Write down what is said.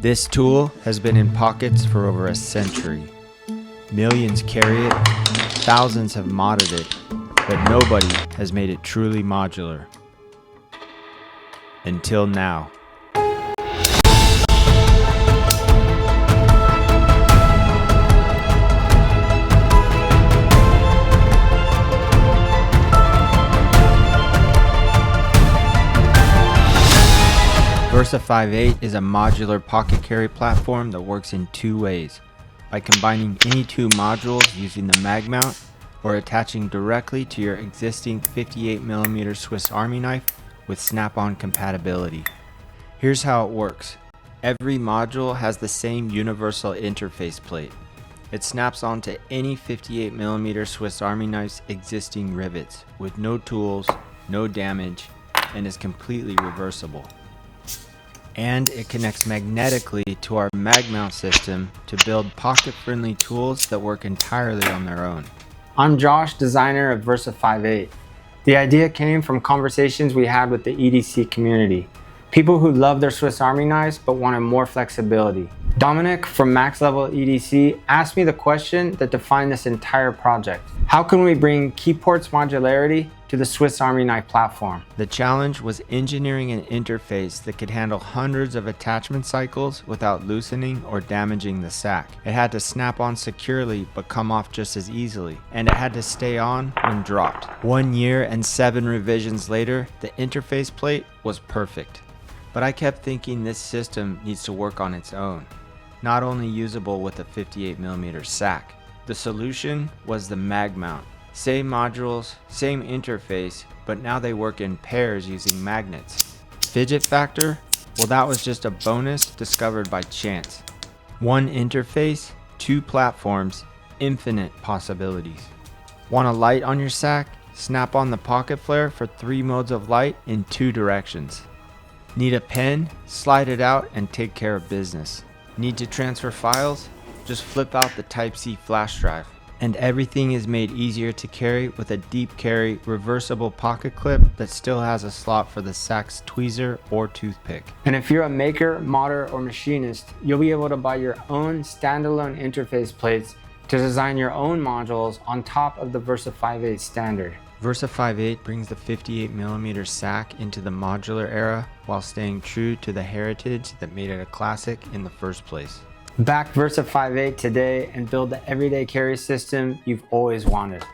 This tool has been in pockets for over a century. Millions carry it, thousands have modded it, but nobody has made it truly modular. Until now. Versa 5.8 is a modular pocket carry platform that works in two ways, by combining any two modules using the mag mount or attaching directly to your existing 58mm Swiss Army knife with snap-on compatibility. Here's how it works. Every module has the same universal interface plate. It snaps onto any 58mm Swiss Army knife's existing rivets with no tools, no damage, and is completely reversible. And it connects magnetically to our mag mount system to build pocket-friendly tools that work entirely on their own. I'm Josh, designer of Versa 5.8. The idea came from conversations we had with the EDC community. People who love their Swiss Army knives but wanted more flexibility. Dominic from Max Level EDC asked me the question that defined this entire project. How can we bring Keyport's modularity to the Swiss Army knife platform? The challenge was engineering an interface that could handle hundreds of attachment cycles without loosening or damaging the sack. It had to snap on securely but come off just as easily, and it had to stay on when dropped. 1 year and 7 revisions later, the interface plate was perfect. But I kept thinking this system needs to work on its own, not only usable with a 58mm sack. The solution was the mag mount. Same modules, same interface, but now they work in pairs using magnets. Fidget factor? Well, that was just a bonus discovered by chance. One interface, two platforms, infinite possibilities. Want a light on your sack? Snap on the pocket flare for 3 modes of light in 2 directions. Need a pen? Slide it out and take care of business. Need to transfer files? Just flip out the Type-C flash drive. And everything is made easier to carry with a deep carry reversible pocket clip that still has a slot for the sack's tweezer or toothpick. And if you're a maker, modder, or machinist, you'll be able to buy your own standalone interface plates to design your own modules on top of the Versa 5.8 standard. Versa 5.8 brings the 58mm sack into the modular era while staying true to the heritage that made it a classic in the first place. Back Versa 5.8 today and build the everyday carry system you've always wanted.